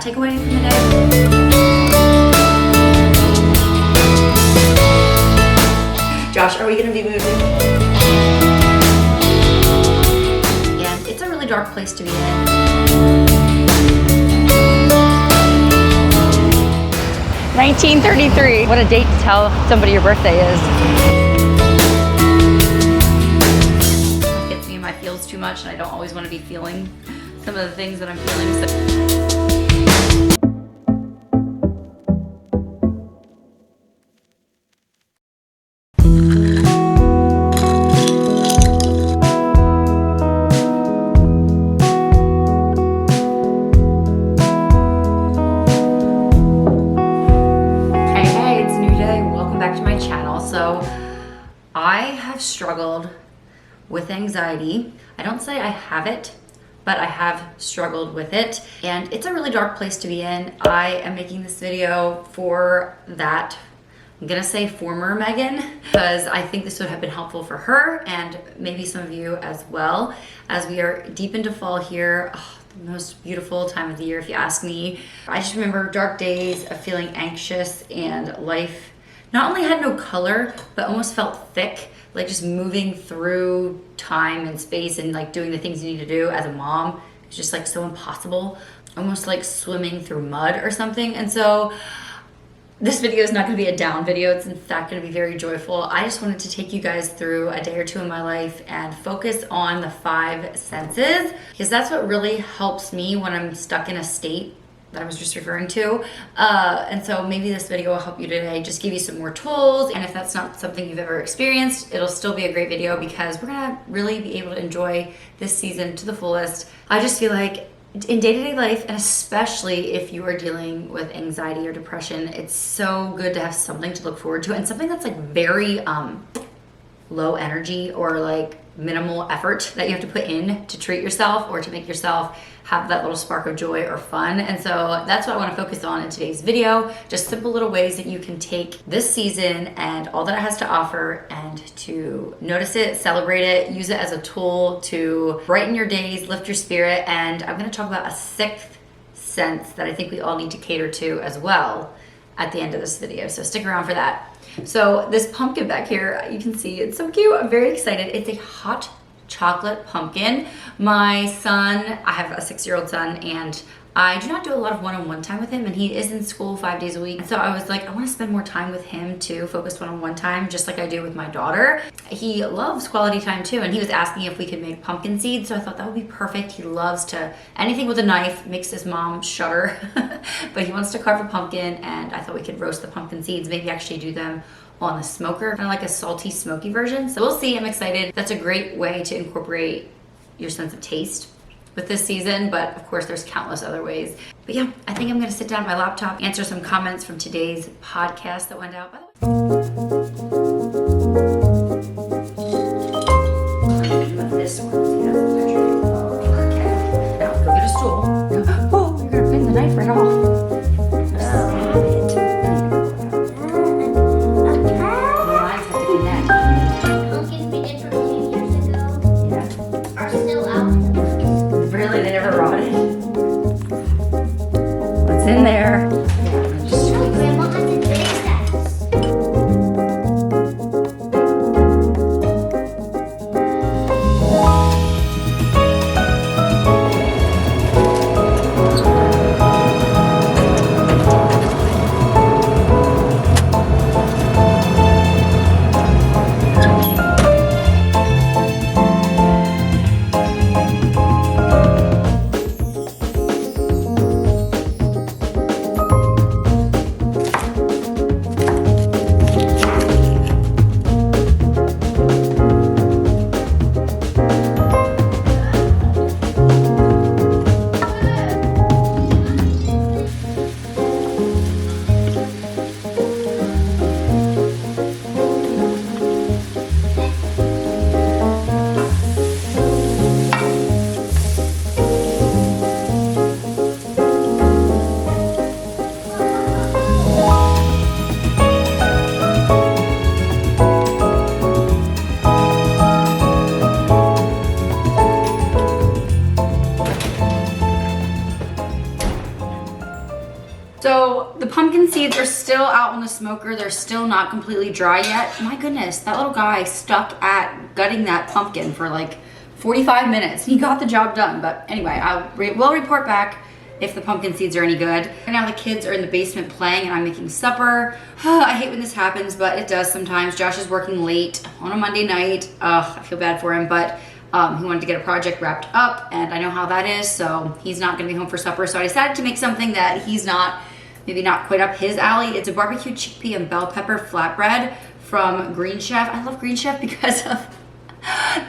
takeaway from the day? Josh, are we gonna be moving? And it's a really dark place to be in. 1933. What a date to tell somebody your birthday is. It gets me in my feels too much, and I don't always want to be feeling some of the things that I'm feeling. Struggled with anxiety. I don't say I have it, but I have struggled with it, and it's a really dark place to be in. I am making this video for that. I'm gonna say former Megan, because I think this would have been helpful for her and maybe some of you as well, as we are deep into fall here. Oh, the most beautiful time of the year, if you ask me. I just remember dark days of feeling anxious, and life not only had no color, but almost felt thick. Like just moving through time and space and like doing the things you need to do as a mom is just like so impossible. Almost like swimming through mud or something. And so this video is not gonna be a down video. It's in fact gonna be very joyful. I just wanted to take you guys through a day or two in my life and focus on the 5 senses, because that's what really helps me when I'm stuck in a state that I was just referring to. And so maybe this video will help you today, just give you some more tools. And if that's not something you've ever experienced, it'll still be a great video, because we're gonna really be able to enjoy this season to the fullest. I just feel like in day-to-day life, and especially if you are dealing with anxiety or depression, it's so good to have something to look forward to, and something that's like very low energy or like minimal effort that you have to put in to treat yourself or to make yourself have that little spark of joy or fun. And so that's what I want to focus on in today's video. Just simple little ways that you can take this season and all that it has to offer and to notice it, celebrate it, use it as a tool to brighten your days, lift your spirit. And I'm going to talk about a 6th sense that I think we all need to cater to as well at the end of this video. So stick around for that. So this pumpkin back here, you can see it's so cute. I'm very excited. It's a hot chocolate pumpkin. My son, I have a 6-year-old son, and I do not do a lot of one-on-one time with him, and he is in school 5 days a week. And so I was like, I want to spend more time with him too, focused one-on-one time, just like I do with my daughter. He loves quality time too, and he was asking if we could make pumpkin seeds, so I thought that would be perfect. He loves to, anything with a knife makes his mom shudder, but he wants to carve a pumpkin, and I thought we could roast the pumpkin seeds, maybe actually do them on the smoker, kind of like a salty, smoky version. So we'll see, I'm excited. That's a great way to incorporate your sense of taste with this season, but of course there's countless other ways. But yeah, I think I'm gonna sit down at my laptop, answer some comments from today's podcast that went out. By the way, this one. Okay. Now go get a stool. Oh, you're gonna bend the knife right off. In there. Grandma has a big seeds are still out on the smoker. They're still not completely dry yet. My goodness, that little guy stuck at gutting that pumpkin for like 45 minutes. He got the job done. But anyway, we'll report back if the pumpkin seeds are any good. Right now the kids are in the basement playing and I'm making supper. I hate when this happens, but it does sometimes. Josh is working late on a Monday night. I feel bad for him, but he wanted to get a project wrapped up and I know how that is, so he's not gonna be home for supper. So I decided to make something that he's maybe not quite up his alley. It's a barbecue chickpea and bell pepper flatbread from Green Chef. I love Green Chef because of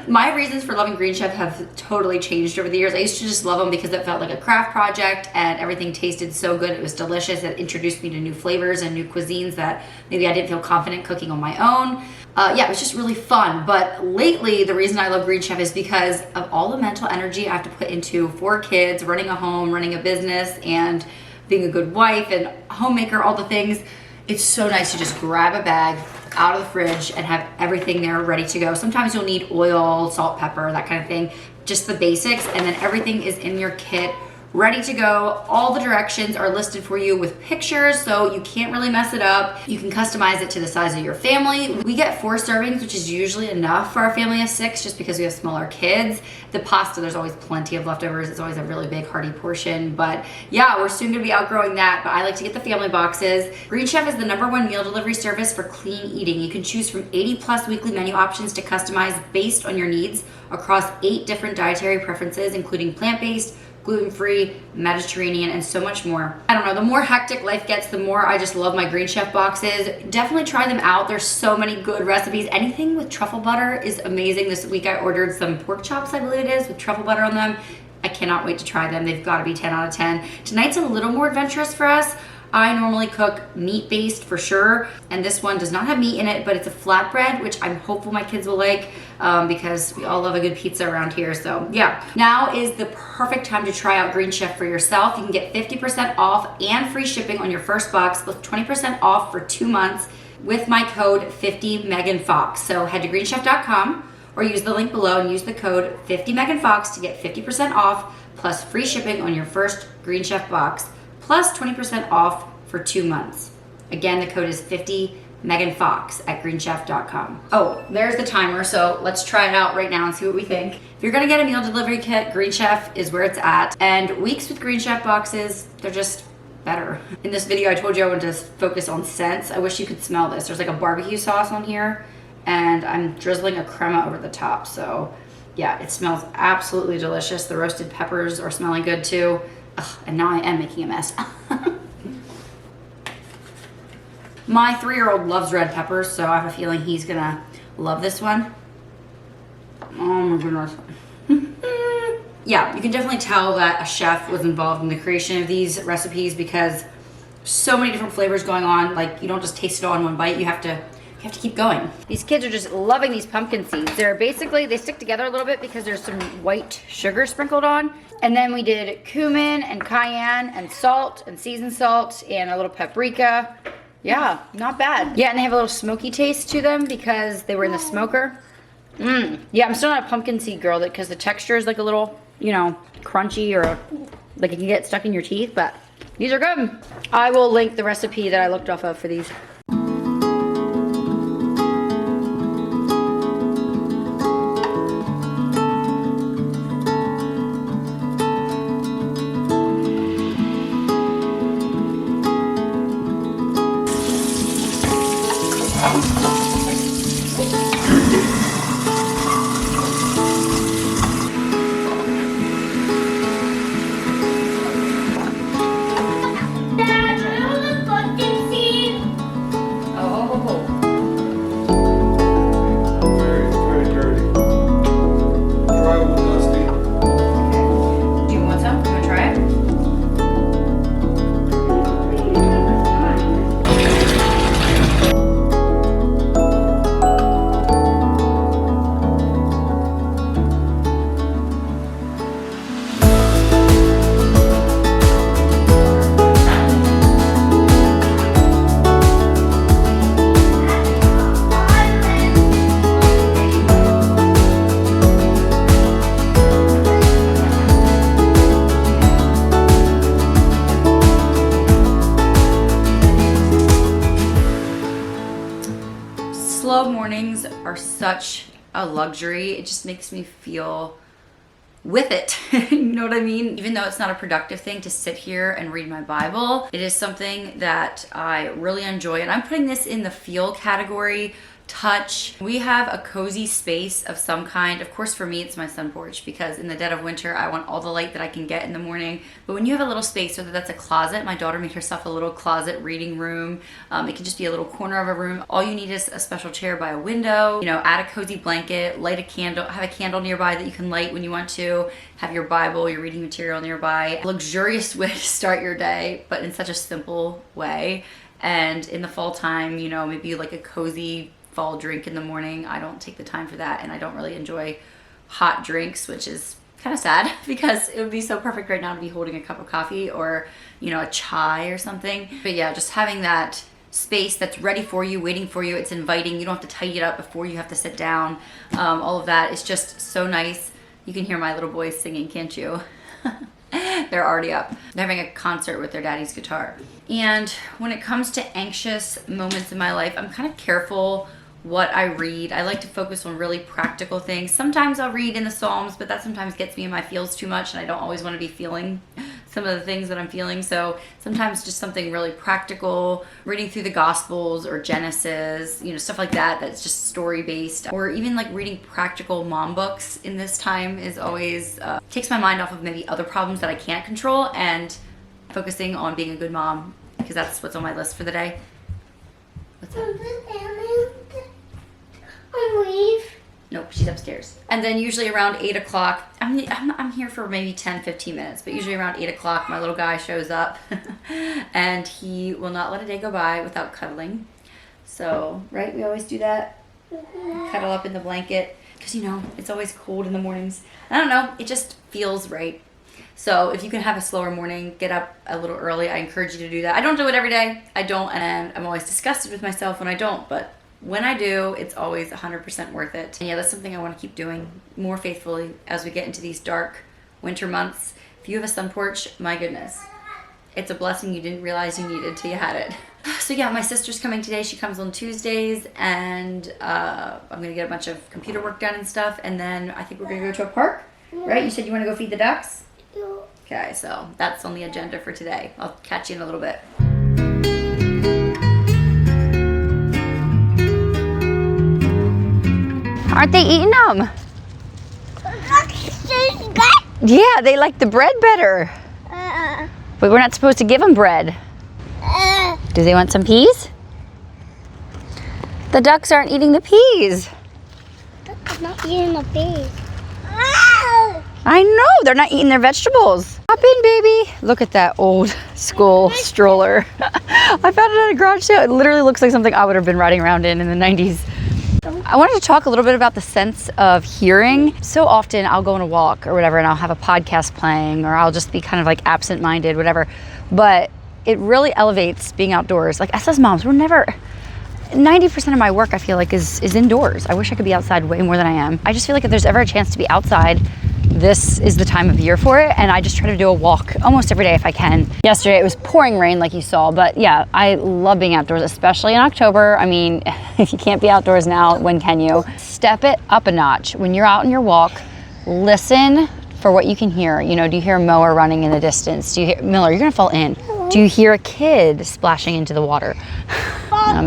my reasons for loving Green Chef have totally changed over the years. I used to just love them because it felt like a craft project and everything tasted so good. It was delicious. It introduced me to new flavors and new cuisines that maybe I didn't feel confident cooking on my own. Yeah, it was just really fun. But lately, the reason I love Green Chef is because of all the mental energy I have to put into 4 kids, running a home, running a business, and being a good wife and homemaker, all the things. It's so nice to just grab a bag out of the fridge and have everything there ready to go. Sometimes you'll need oil, salt, pepper, that kind of thing, just the basics, and then everything is in your kit ready to go. All the directions are listed for you with pictures, so you can't really mess it up. You can customize it to the size of your family. We get 4 servings, which is usually enough for our family of 6, just because we have smaller kids. The pasta, there's always plenty of leftovers. It's always a really big hearty portion, but yeah, we're soon gonna be outgrowing that, but I like to get the family boxes. Green Chef is the #1 meal delivery service for clean eating. You can choose from 80+ weekly menu options to customize based on your needs across 8 different dietary preferences, including plant-based, gluten-free, Mediterranean, and so much more. I don't know, the more hectic life gets, the more I just love my Green Chef boxes. Definitely try them out. There's so many good recipes. Anything with truffle butter is amazing. This week I ordered some pork chops, I believe it is, with truffle butter on them. I cannot wait to try them. They've got to be 10 out of 10. Tonight's a little more adventurous for us. I normally cook meat-based for sure, and this one does not have meat in it, but it's a flatbread, which I'm hopeful my kids will like because we all love a good pizza around here. So yeah, now is the perfect time to try out Green Chef for yourself. You can get 50% off and free shipping on your first box with 20% off for 2 months with my code 50meganfox. So head to greenchef.com or use the link below and use the code 50meganfox to get 50% off plus free shipping on your first Green Chef box, plus 20% off for 2 months. Again, the code is 50meganfox at greenchef.com. Oh, there's the timer, so let's try it out right now and see what we think. If you're gonna get a meal delivery kit, Green Chef is where it's at. And weeks with Green Chef boxes, they're just better. In this video, I told you I wanted to focus on scents. I wish you could smell this. There's like a barbecue sauce on here, and I'm drizzling a crema over the top. So yeah, it smells absolutely delicious. The roasted peppers are smelling good too. Ugh, and now I am making a mess. My 3-year-old loves red peppers, so I have a feeling he's gonna love this one. Oh my goodness. Yeah, you can definitely tell that a chef was involved in the creation of these recipes because so many different flavors going on. Like, you don't just taste it all in one bite. You have to keep going. These kids are just loving these pumpkin seeds. They're basically, they stick together a little bit because there's some white sugar sprinkled on. And then we did cumin and cayenne and salt and seasoned salt and a little paprika. Yeah, not bad. Yeah, and they have a little smoky taste to them because they were in the smoker. Yeah, I'm still not a pumpkin seed girl because the texture is like a little, you know, crunchy or like it can get stuck in your teeth, but these are good. I will link the recipe that I looked off of for these. mornings are such a luxury. It just makes me feel with it. You know what I mean? Even though it's not a productive thing to sit here and read my Bible, it is something that I really enjoy. And I'm putting this in the feel category. Touch. We have a cozy space of some kind. Of course, for me, it's my sun porch, because in the dead of winter, I want all the light that I can get in the morning. But when you have a little space, whether that's a closet, my daughter made herself a little closet reading room. It can just be a little corner of a room. All you need is a special chair by a window, you know, add a cozy blanket, light a candle, have a candle nearby that you can light when you want to, have your Bible, your reading material nearby. A luxurious way to start your day, but in such a simple way. And in the fall time, you know, maybe like a cozy fall drink in the morning. I don't take the time for that, and I don't really enjoy hot drinks, which is kind of sad because it would be so perfect right now to be holding a cup of coffee or, you know, a chai or something. But yeah, just having that space that's ready for you, waiting for you. It's inviting. You don't have to tidy it up before you have to sit down. All of that is just so nice. You can hear my little boys singing, can't you? They're already up. They're having a concert with their daddy's guitar. And when it comes to anxious moments in my life, I'm kind of careful what I read. I like to focus on really practical things. Sometimes I'll read in the Psalms, but that sometimes gets me in my feels too much, and I don't always want to be feeling some of the things that I'm feeling. So sometimes just something really practical, reading through the Gospels or Genesis, you know, stuff like that, that's just story based. Or even like reading practical mom books in this time is always, takes my mind off of maybe other problems that I can't control and focusing on being a good mom, because that's what's on my list for the day. What's that? Leave. Nope, she's upstairs. And then usually around 8 o'clock, I'm here for maybe 10-15 minutes, but usually around 8 o'clock my little guy shows up and he will not let a day go by without cuddling. So, right, we always do that. Cuddle up in the blanket, because you know, it's always cold in the mornings. I don't know, it just feels right. So if you can have a slower morning, get up a little early, I encourage you to do that. I don't do it every day. I don't, and I'm always disgusted with myself when I don't, but when I do, it's always 100% worth it. And yeah, that's something I want to keep doing more faithfully as we get into these dark winter months. If you have a sun porch, my goodness, it's a blessing you didn't realize you needed till you had it. So yeah, my sister's coming today. She comes on Tuesdays, and I'm gonna get a bunch of computer work done and stuff, and then I think we're gonna go to a park, right? You said you want to go feed the ducks? Yeah. Okay, so that's on the agenda for today. I'll catch you in a little bit. Aren't they eating them? Yeah, they like the bread better. But we're not supposed to give them bread. Do they want some peas? The ducks aren't eating the peas. Ducks not eating the peas. I know, they're not eating their vegetables. Hop in, baby. Look at that old school stroller. I found it at a garage sale. It literally looks like something I would have been riding around in the 90s. I wanted to talk a little bit about the sense of hearing. So often I'll go on a walk or whatever, and I'll have a podcast playing, or I'll just be kind of like absent-minded, whatever. But it really elevates being outdoors. Like us as moms, we're never, 90% of my work I feel like is indoors. I wish I could be outside way more than I am. I just feel like if there's ever a chance to be outside, this is the time of year for it, and I just try to do a walk almost every day if I can. Yesterday it was pouring rain like you saw, but yeah, I love being outdoors, especially in October. I mean, if you can't be outdoors now, when can you? Step it up a notch. When you're out on your walk, listen for what you can hear. You know, do you hear a mower running in the distance? Do you hear, Miller, you're gonna fall in. Do you hear a kid splashing into the water?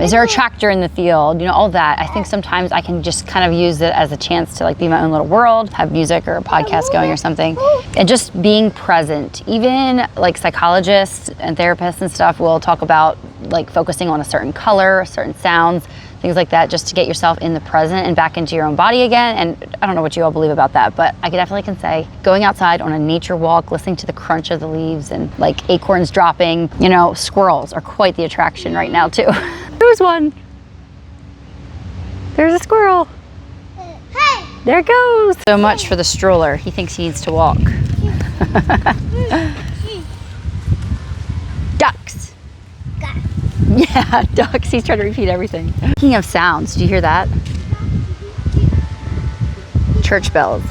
Is there a tractor in the field? You know, all that. I think sometimes I can just kind of use it as a chance to like be my own little world, have music or a podcast going or something, and just being present. Even like psychologists and therapists and stuff will talk about like focusing on a certain color, certain sounds, things like that, just to get yourself in the present and back into your own body again. And I don't know what you all believe about that, but I definitely can say going outside on a nature walk, listening to the crunch of the leaves and like acorns dropping, you know, squirrels are quite the attraction right now too. There's one. There's a squirrel. Hey! There it goes. So much for the stroller. He thinks he needs to walk. Ducks. Yeah, ducks. He's trying to repeat everything. Speaking of sounds, do you hear that? Church bells.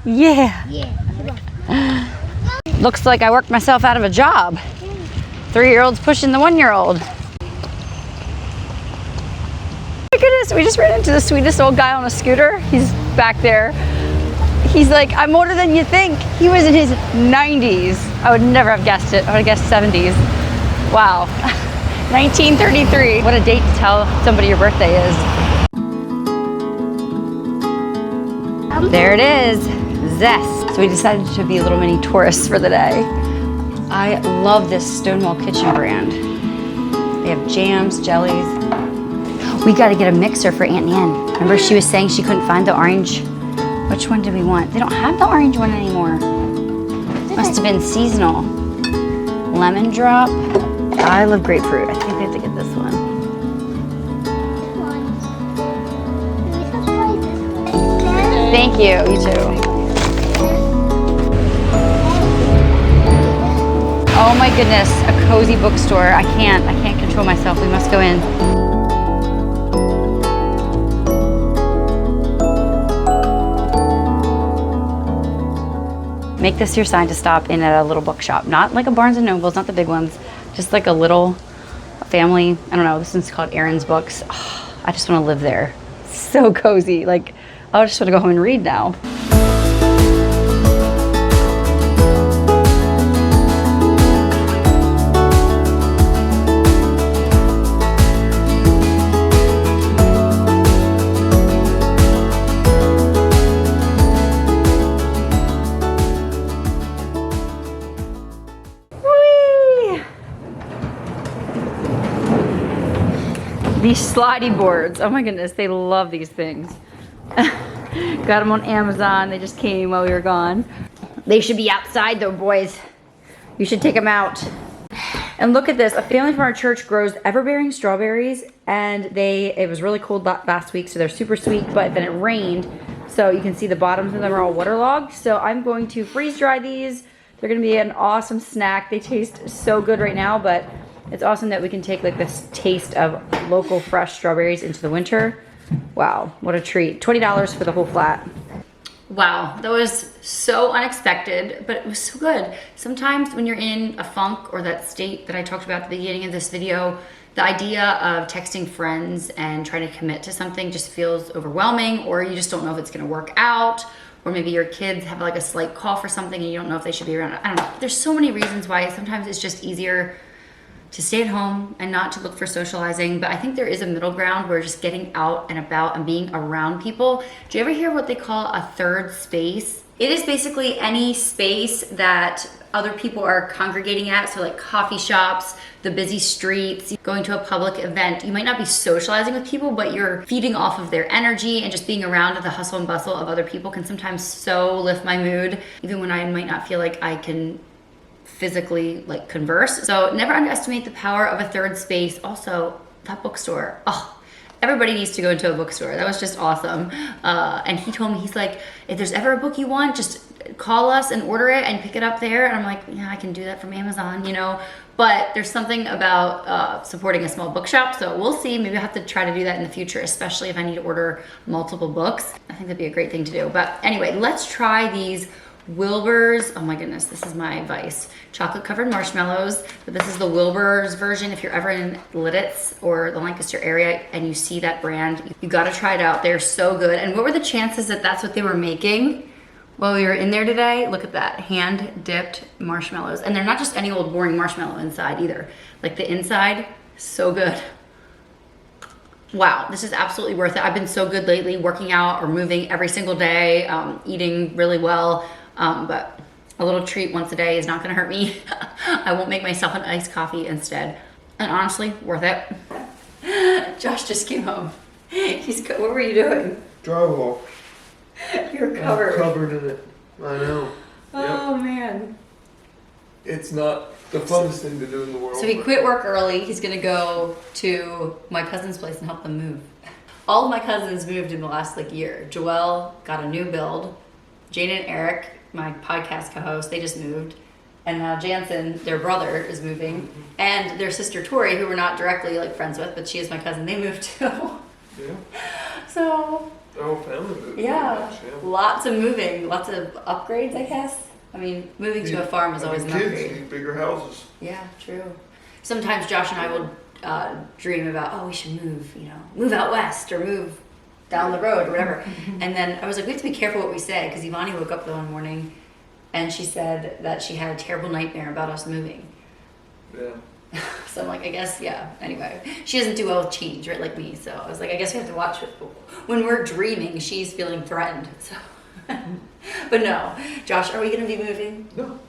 Yeah. Yeah. Looks like I worked myself out of a job. 3-year-old's pushing the 1-year-old. My goodness, we just ran into the sweetest old guy on a scooter. He's back there. He's like, I'm older than you think. He was in his 90s. I would never have guessed it. I would have guessed 70s. Wow. 1933. What a date to tell somebody your birthday is. There it is. Zest. So we decided to be little mini tourists for the day. I love this Stonewall Kitchen brand. They have jams, jellies. We got to get a mixer for Aunt Nan. Remember she was saying she couldn't find the orange? Which one do we want? They don't have the orange one anymore. Must have been seasonal. Lemon drop. I love grapefruit. I think we have to get this one. Thank you. You too. Oh my goodness, a cozy bookstore. I can't control myself. We must go in. Make this your sign to stop in at a little bookshop. Not like a Barnes & Noble's, not the big ones. Just like a little family, I don't know, this one's called Aaron's Books. Oh, I just want to live there. So cozy. Like, I just want to go home and read now. These slidey boards, oh my goodness, they love these things. Got them on Amazon, they just came while we were gone. They should be outside though, boys. You should take them out. And look at this, a family from our church grows ever-bearing strawberries, and it was really cold last week, so they're super sweet, but then it rained, so you can see the bottoms of them are all waterlogged. So I'm going to freeze dry these. They're gonna be an awesome snack. They taste so good right now, but it's awesome that we can take like this taste of local fresh strawberries into the winter. Wow, what a treat. $20 for the whole flat. Wow, that was so unexpected, but it was so good. Sometimes when you're in a funk or that state that I talked about at the beginning of this video, the idea of texting friends and trying to commit to something just feels overwhelming, or you just don't know if it's gonna work out, or maybe your kids have like a slight cough or something and you don't know if they should be around. I don't know. There's so many reasons why sometimes it's just easier to stay at home and not to look for socializing, but I think there is a middle ground where just getting out and about and being around people. Do you ever hear what they call a third space? It is basically any space that other people are congregating at, so like coffee shops, the busy streets, going to a public event. You might not be socializing with people, but you're feeding off of their energy, and just being around the hustle and bustle of other people can sometimes so lift my mood, even when I might not feel like I can physically like converse. So never underestimate the power of a third space. Also, that bookstore, oh, everybody needs to go into a bookstore. That was just awesome. And he told me, he's like, if there's ever a book you want, just call us and order it and pick it up there. And I'm like, yeah, I can do that from Amazon, you know. But there's something about supporting a small bookshop, so we'll see. Maybe I'll have to try to do that in the future, especially if I need to order multiple books. I think that'd be a great thing to do. But anyway, let's try these Wilbur's. Oh my goodness, this is my vice. Chocolate covered marshmallows, but this is the Wilbur's version. If you're ever in Lititz or the Lancaster area and you see that brand, you gotta try it out. They're so good. And what were the chances that that's what they were making while we were in there today? Look at that, hand dipped marshmallows. And they're not just any old boring marshmallow inside either. Like the inside, so good. Wow, this is absolutely worth it. I've been so good lately, working out or moving every single day, eating really well. But a little treat once a day is not gonna hurt me. I won't make myself an iced coffee instead. And honestly, worth it. Josh just came home. What were you doing? Drywall. You're covered. I'm covered in it. I know. Oh man. It's not the funnest thing to do in the world. So he quit work early. He's gonna go to my cousin's place and help them move. All of my cousins moved in the last year. Joelle got a new build. Jane and Eric, my podcast co-host, they just moved. And now Jansen, their brother, is moving. And their sister Tori, who we're not directly friends with, but she is my cousin, they moved too. Yeah. So The whole family moved. Yeah, lots of moving, lots of upgrades, I guess. I mean, moving to a farm is always an kids upgrade. need bigger houses. Yeah, true. Sometimes Josh and I will dream about, oh, we should move, you know, move out west or move down the road or whatever. And then I was like, we have to be careful what we say, because Evonnie woke up the one morning and she said that she had a terrible nightmare about us moving. Yeah. So I'm like, I guess, yeah. Anyway, she doesn't do well with change, right, like me. So I was like, I guess we have to watch it. When we're dreaming, she's feeling threatened. So, but no, Josh, are we gonna be moving? No.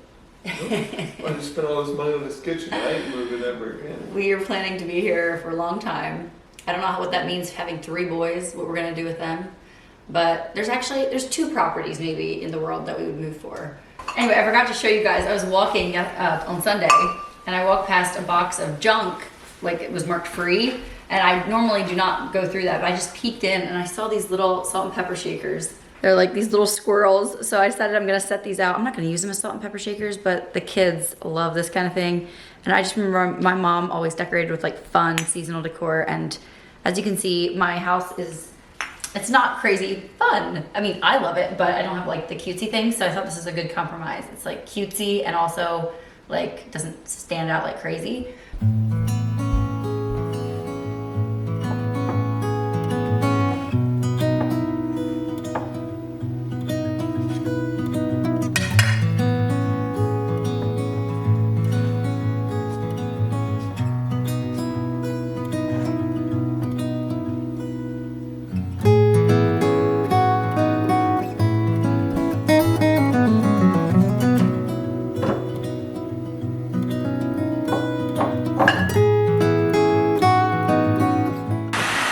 I just spent all this money on this kitchen. I ain't moving ever again. We are planning to be here for a long time. I don't know what that means, having 3 boys, what we're gonna do with them. But there's 2 properties maybe in the world that we would move for. Anyway, I forgot to show you guys. I was walking on Sunday, and I walked past a box of junk, like it was marked free. And I normally do not go through that, but I just peeked in and I saw these little salt and pepper shakers. They're like these little squirrels. So I decided I'm gonna set these out. I'm not gonna use them as salt and pepper shakers, but the kids love this kind of thing. And I just remember my mom always decorated with like fun seasonal decor. And as you can see, my house it's not crazy fun. I mean, I love it, but I don't have like the cutesy things. So I thought this is a good compromise. It's like cutesy and also like doesn't stand out like crazy.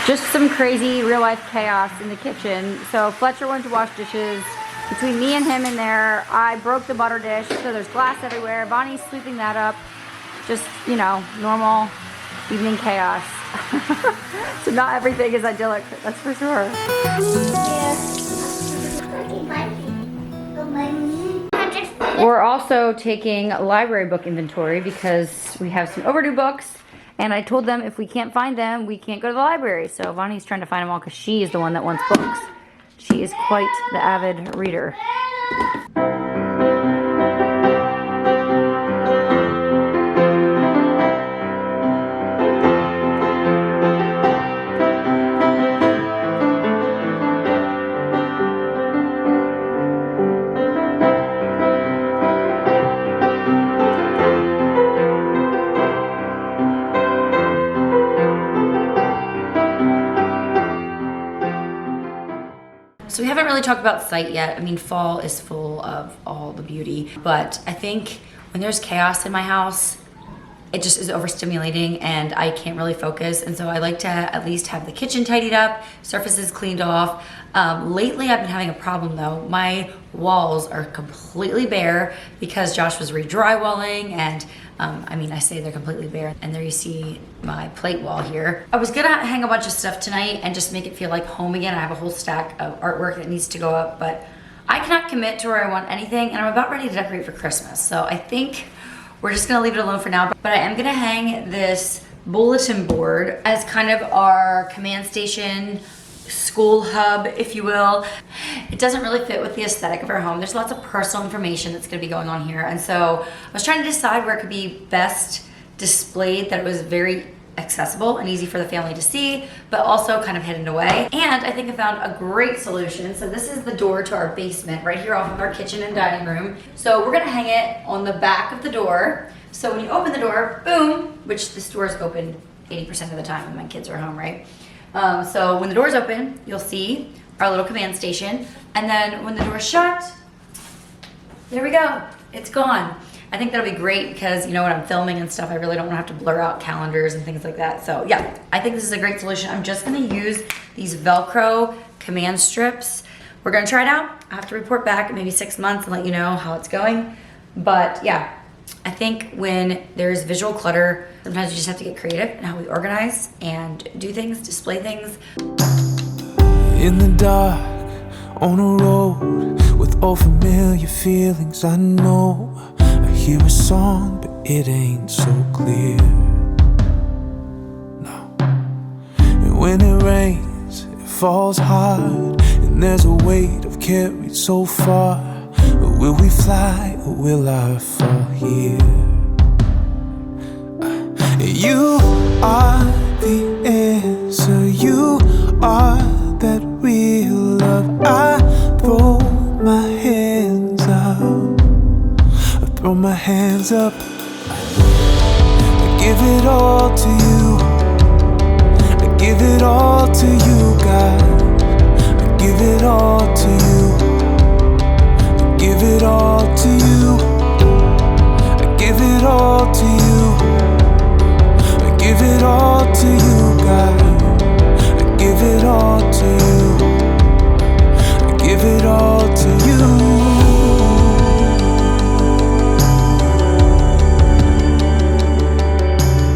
Just some crazy real life chaos in the kitchen. So Fletcher went to wash dishes. Between me and him in there, I broke the butter dish, so there's glass everywhere. Bonnie's sweeping that up. Just, you know, normal evening chaos. So not everything is idyllic, that's for sure. We're also taking library book inventory because we have some overdue books. And I told them if we can't find them, we can't go to the library. So Evonnie's trying to find them all because she is the one that wants books. She is quite the avid reader. So we haven't really talked about sight yet. I mean, fall is full of all the beauty, but I think when there's chaos in my house, it just is overstimulating and I can't really focus. And so I like to at least have the kitchen tidied up, surfaces cleaned off. Lately I've been having a problem though. My walls are completely bare because Josh was re-drywalling and I mean, I say they're completely bare. And there you see my plate wall here. I was gonna hang a bunch of stuff tonight and just make it feel like home again. I have a whole stack of artwork that needs to go up, but I cannot commit to where I want anything and I'm about ready to decorate for Christmas. So I think we're just gonna leave it alone for now, but I am gonna hang this bulletin board as kind of our command station, school hub, if you will. It doesn't really fit with the aesthetic of our home. There's lots of personal information that's gonna be going on here. And so I was trying to decide where it could be best displayed, that it was very accessible and easy for the family to see, but also kind of hidden away. And I think I found a great solution. So this is the door to our basement right here off of our kitchen and dining room. So we're gonna hang it on the back of the door. So when you open the door, boom, which this door is open 80% of the time when my kids are home, right? So when the door's open, you'll see our little command station. And then when the door's shut, there we go, it's gone. I think that'll be great because, you know, when I'm filming and stuff, I really don't want to have to blur out calendars and things like that. So yeah, I think this is a great solution. I'm just gonna use these Velcro command strips. We're gonna try it out. I have to report back in maybe 6 months and let you know how it's going. But yeah, I think when there's visual clutter, sometimes you just have to get creative in how we organize and do things, display things. In the dark, on a road, with all familiar feelings, I know I hear a song, but it ain't so clear. No. And when it rains, it falls hard, when there's a weight I've carried so far? Or will we fly, or will I fall here? You are the answer, you are that real love. I throw my hands up, I throw my hands up. I give it all to you, I give it all to you, God. I give it all to you, I give it all to you, I give it all to you, I give it all to you, God. I give it all to you, I give it all to you.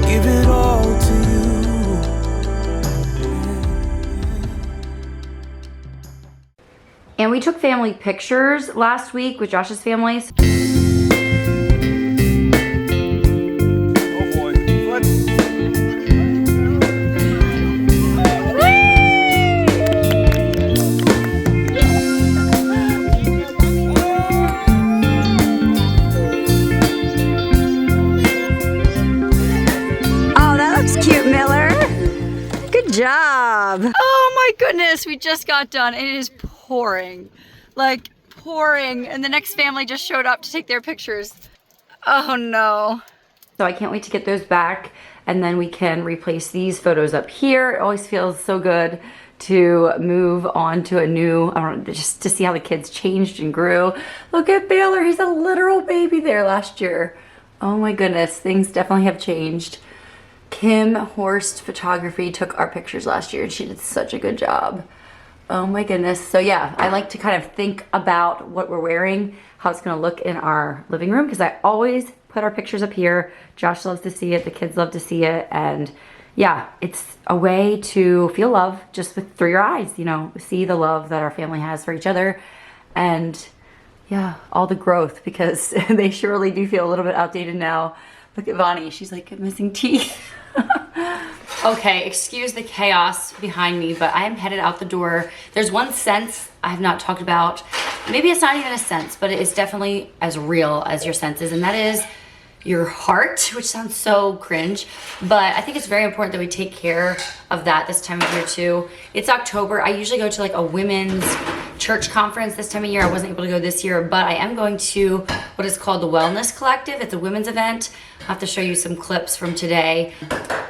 Give it all to you. And we took family pictures last week with Josh's family. Oh boy. What? Oh, that looks cute, Miller. Good job. Oh my goodness, we just got done. It is pouring, like pouring. And the next family just showed up to take their pictures. Oh no. So I can't wait to get those back, and then we can replace these photos up here. It always feels so good to move on to a new, I don't know, just to see how the kids changed and grew. Look at Baylor, he's a literal baby there last year. Oh my goodness, things definitely have changed. Kim Horst Photography took our pictures last year and she did such a good job. Oh my goodness. So yeah, I like to kind of think about what we're wearing, how it's gonna look in our living room, because I always put our pictures up here. Josh loves to see it, the kids love to see it, and yeah, it's a way to feel love just through your eyes, you know, see the love that our family has for each other, and yeah, all the growth, because they surely do feel a little bit outdated now. Look at Evonnie, she's like missing teeth. Okay, excuse the chaos behind me, but I am headed out the door. There's one sense I have not talked about. Maybe it's not even a sense, but it is definitely as real as your senses, and that is your heart, which sounds so cringe, but I think it's very important that we take care of that this time of year too. It's October. I usually go to like a women's church conference this time of year. I wasn't able to go this year, but I am going to what is called the Wellness Collective. It's a women's event. I'll have to show you some clips from today.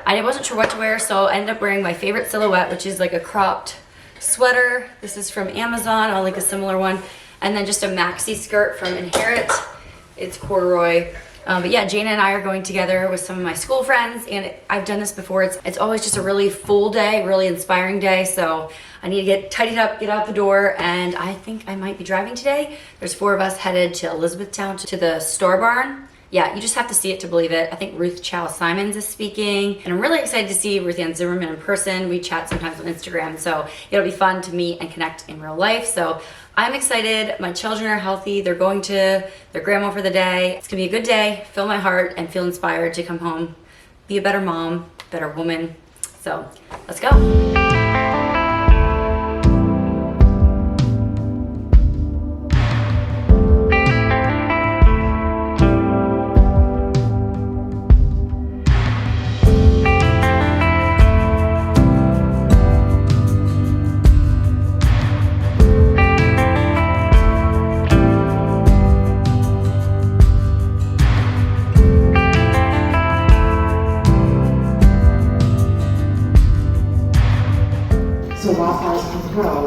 I wasn't sure what to wear, so I ended up wearing my favorite silhouette, which is like a cropped sweater. This is from Amazon. I'll link a similar one. And then just a maxi skirt from Inherit. It's corduroy. But yeah, Jana and I are going together with some of my school friends, and I've done this before. It's always just a really full day, really inspiring day. So I need to get tidied up, get out the door, and I think I might be driving today. There's 4 of us headed to Elizabethtown to the Store Barn. Yeah, you just have to see it to believe it. I think Ruth Chow Simons is speaking, and I'm really excited to see Ruth Ann Zimmerman in person. We chat sometimes on Instagram, so it'll be fun to meet and connect in real life. So I'm excited. My children are healthy. They're going to their grandma for the day. It's gonna be a good day. Fill my heart and feel inspired to come home, be a better mom, better woman. So let's go. So Wildflowers Can Grow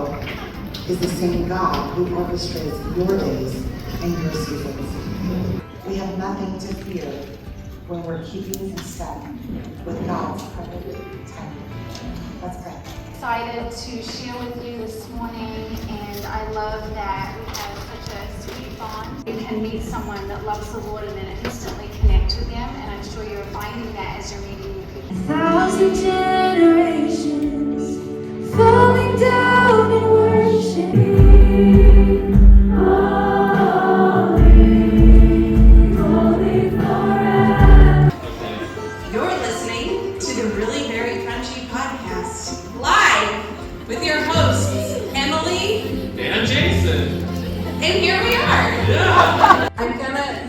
is the same God who orchestrates your days and your seasons. We have nothing to fear when we're keeping in step with God's perfect timing. Let's pray. Excited to share with you this morning, and I love that we have such a sweet bond. You can meet someone that loves the Lord and then instantly connect with them, and I'm sure you're finding that as you're meeting new people. 1,000 generations falling down in worship. Holy forever. You're listening to the Really Very Crunchy podcast, live with your hosts, Emily And here we are. I'm gonna,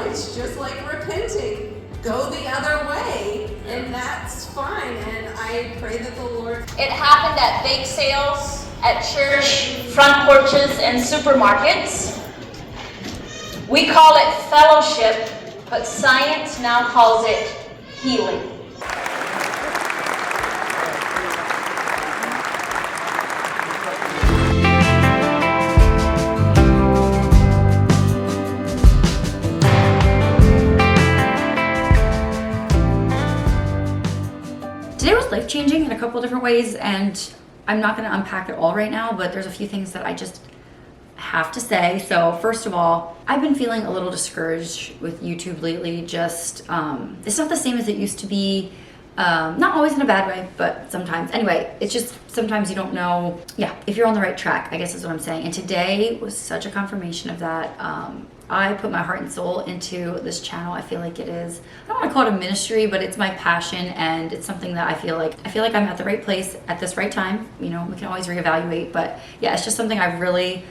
it's just like repenting. Go the other way, and that's fine. And I pray that the Lord. It happened at bake sales, at church, front porches, and supermarkets. We call it fellowship, but science now calls it healing. Today was life-changing in a couple different ways, and I'm not going to unpack it all right now, but there's a few things that I just have to say. So first of all, I've been feeling a little discouraged with YouTube lately. Just it's not the same as it used to be. Not always in a bad way, but sometimes. Anyway, it's just sometimes you don't know, if you're on the right track, I guess is what I'm saying. And today was such a confirmation of that. I put my heart and soul into this channel. I feel like it is, I don't want to call it a ministry, but it's my passion, and it's something that I feel like I'm at the right place at this right time. We can always reevaluate, but yeah, it's just something I really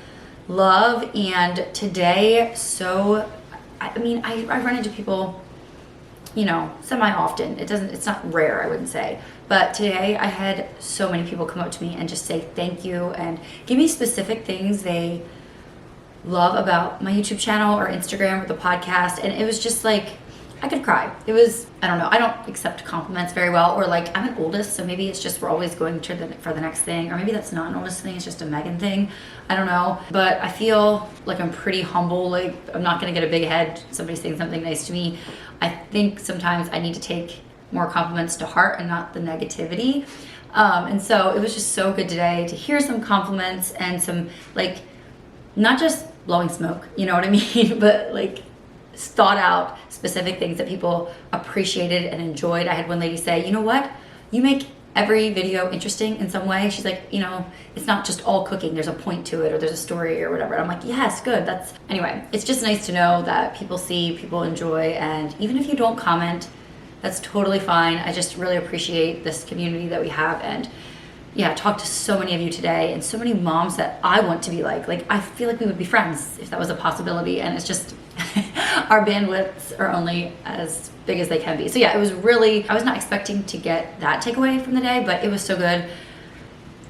love. And today, I run into people, semi-often. It's not rare, I wouldn't say. But today I had so many people come up to me and just say thank you and give me specific things they love about my YouTube channel or Instagram or the podcast. And it was just like, I could cry. It was, I don't know, I don't accept compliments very well, or like, I'm an oldest, so maybe it's just we're always going for the next thing, or maybe that's not an oldest thing, it's just a Megan thing. I don't know, but I feel like I'm pretty humble. Like, I'm not gonna get a big head, somebody saying something nice to me. I think sometimes I need to take more compliments to heart and not the negativity. And so it was just so good today to hear some compliments and some, like, not just blowing smoke, you know what I mean, but like thought out specific things that people appreciated and enjoyed. I had one lady say, you know what, you make every video interesting in some way. She's like, it's not just all cooking, there's a point to it, or there's a story or whatever. And I'm like, yes, good. Anyway, it's just nice to know that people see, people enjoy, and even if you don't comment, that's totally fine. I just really appreciate this community that we have. And talked to so many of you today, and so many moms that I want to be like I feel like we would be friends if that was a possibility. And it's just our bandwidths are only as big as they can be. So yeah, it was really, I was not expecting to get that takeaway from the day, but it was so good.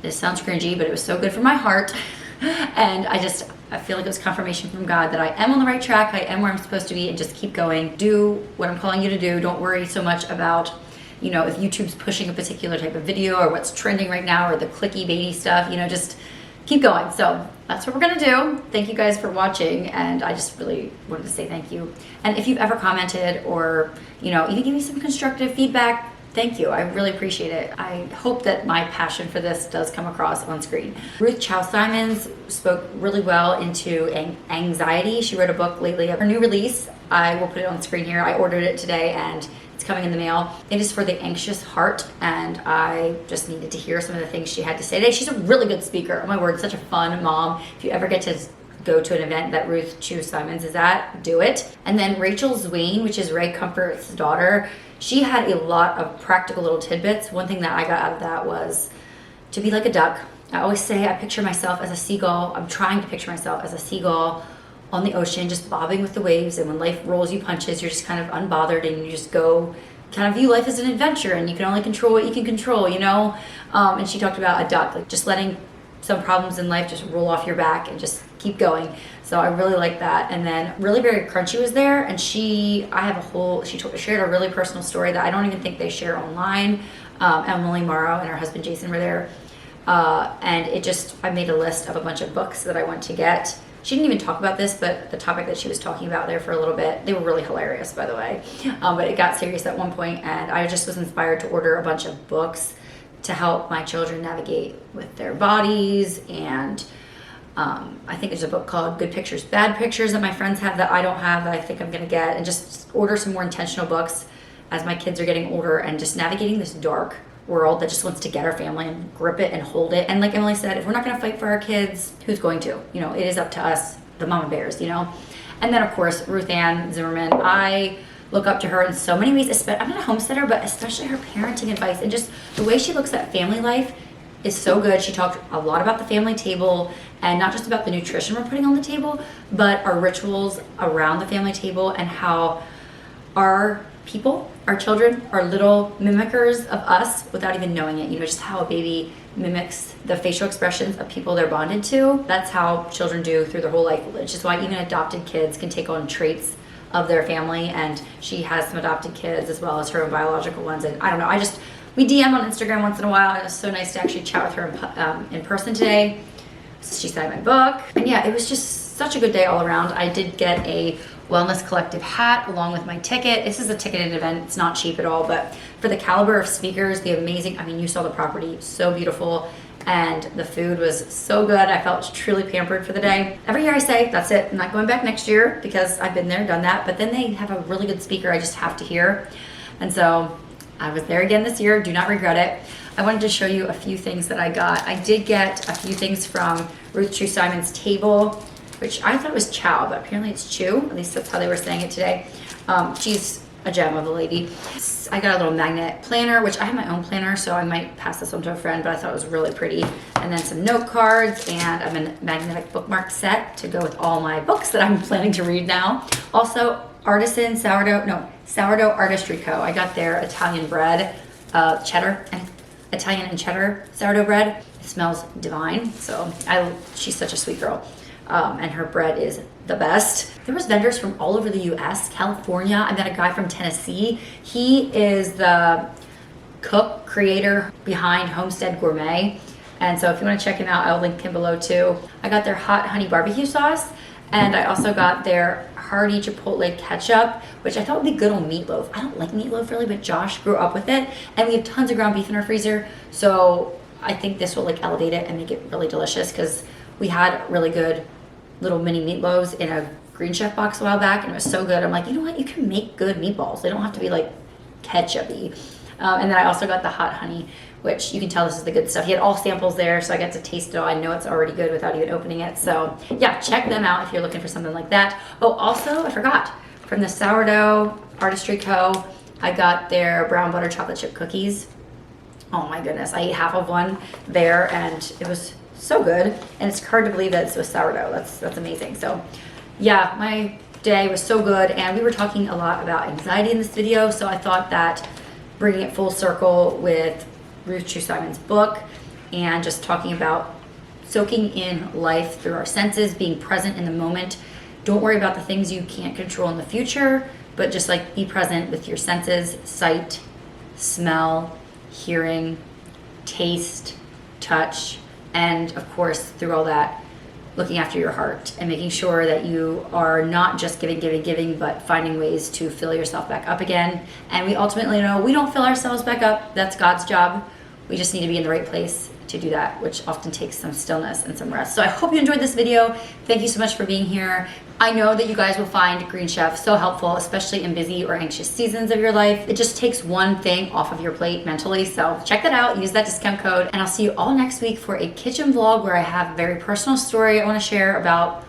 This sounds cringy, but it was so good for my heart. And I feel like it was confirmation from God that I am on the right track. I am where I'm supposed to be, and just keep going. Do what I'm calling you to do. Don't worry so much about if YouTube's pushing a particular type of video or what's trending right now or the clicky baity stuff, just keep going. So that's what we're gonna do. Thank you guys for watching, and I just really wanted to say thank you. And if you've ever commented or, even give me some constructive feedback, thank you. I really appreciate it. I hope that my passion for this does come across on screen. Ruth Chow-Simons spoke really well into anxiety. She wrote a book lately of her new release. I will put it on screen here. I ordered it today and it's coming in the mail. It is for the anxious heart, and I just needed to hear some of the things she had to say today. She's a really good speaker. Oh my word, such a fun mom. If you ever get to go to an event that Ruth Chow-Simons is at, do it. And then Rachel Zween, which is Ray Comfort's daughter, she had a lot of practical little tidbits. One thing that I got out of that was to be like a duck. I always say I picture myself as a seagull. I'm trying to picture myself as a seagull on the ocean, just bobbing with the waves, and when life rolls you punches, you're just kind of unbothered, and you just go, kind of view life as an adventure, and you can only control what you can control, And she talked about a duck, like just letting some problems in life just roll off your back and just keep going. So I really like that. And then Really Very Crunchy was there, and she shared a really personal story that I don't even think they share online. Emily Morrow and her husband Jason were there, and I made a list of a bunch of books that I want to get. She didn't even talk about this, but the topic that she was talking about there for a little bit, they were really hilarious, by the way. But it got serious at one point, and I just was inspired to order a bunch of books to help my children navigate with their bodies. And I think there's a book called Good Pictures, Bad Pictures that my friends have that I don't have, that I think I'm gonna get, and just order some more intentional books as my kids are getting older and just navigating this dark world that just wants to get our family and grip it and hold it. And like Emily said, if we're not going to fight for our kids, who's going to? It is up to us, the mama bears, And then of course, Ruth Ann Zimmerman, I look up to her in so many ways. I'm not a homesteader, but especially her parenting advice and just the way she looks at family life is so good. She talked a lot about the family table and not just about the nutrition we're putting on the table, but our rituals around the family table and how our people, our children, are little mimickers of us without even knowing it. You know, just how a baby mimics the facial expressions of people they're bonded to. That's how children do through their whole life, which is why even adopted kids can take on traits of their family. And she has some adopted kids as well as her own biological ones. And I don't know, we DM on Instagram once in a while, and it was so nice to actually chat with her in person today. She signed my book. And yeah, it was just such a good day all around. I did get a Wellness Collective hat along with my ticket. This is a ticketed event. It's not cheap at all, but for the caliber of speakers, the amazing, I mean, you saw the property, so beautiful, and the food was so good. I felt truly pampered for the day. Every year I say, that's it, I'm not going back next year because I've been there, done that, but then they have a really good speaker I just have to hear. And so I was there again this year, do not regret it. I wanted to show you a few things that I got. I did get a few things from Ruth True Simon's table, which I thought was chow, but apparently it's chew. At least that's how they were saying it today. She's a gem of a lady. I got a little magnet planner, which I have my own planner, so I might pass this on to a friend, but I thought it was really pretty. And then some note cards and a magnetic bookmark set to go with all my books that I'm planning to read now. Also, Sourdough Artistry Co. I got their Italian bread, Italian and cheddar sourdough bread. It smells divine, so she's such a sweet girl. And her bread is the best. There was vendors from all over the US, California. I met a guy from Tennessee. He is the cook, creator behind Homestead Gourmet. And so if you want to check him out, I'll link him below too. I got their hot honey barbecue sauce, and I also got their hearty chipotle ketchup, which I thought would be good on meatloaf. I don't like meatloaf really, but Josh grew up with it, and we have tons of ground beef in our freezer. So I think this will like elevate it and make it really delicious, because we had really good little mini meatloaves in a Green Chef box a while back, and it was so good. I'm like, you know what? You can make good meatballs. They don't have to be like ketchup-y. And then I also got the hot honey, which you can tell this is the good stuff. He had all samples there, so I got to taste it all. I know it's already good without even opening it. So yeah, check them out if you're looking for something like that. Oh, also, I forgot, from the Sourdough Artistry Co., I got their brown butter chocolate chip cookies. Oh my goodness, I ate half of one there, and it was so good, and it's hard to believe that it's with sourdough. That's amazing. So yeah, my day was so good, and we were talking a lot about anxiety in this video, so I thought that bringing it full circle with Ruth True Simon's book and just talking about soaking in life through our senses, being present in the moment. Don't worry about the things you can't control in the future, but just like be present with your senses: sight, smell, hearing, taste, touch, and of course, through all that, looking after your heart and making sure that you are not just giving, but finding ways to fill yourself back up again. And we ultimately know we don't fill ourselves back up. That's God's job. We just need to be in the right place to do that, which often takes some stillness and some rest. So I hope you enjoyed this video. Thank you so much for being here. I know that you guys will find Green Chef so helpful, especially in busy or anxious seasons of your life. It just takes one thing off of your plate mentally. So check that out, use that discount code, and I'll see you all next week for a kitchen vlog where I have a very personal story I want to share about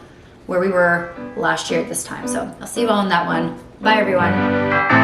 where we were last year at this time. So I'll see you all in that one. Bye everyone.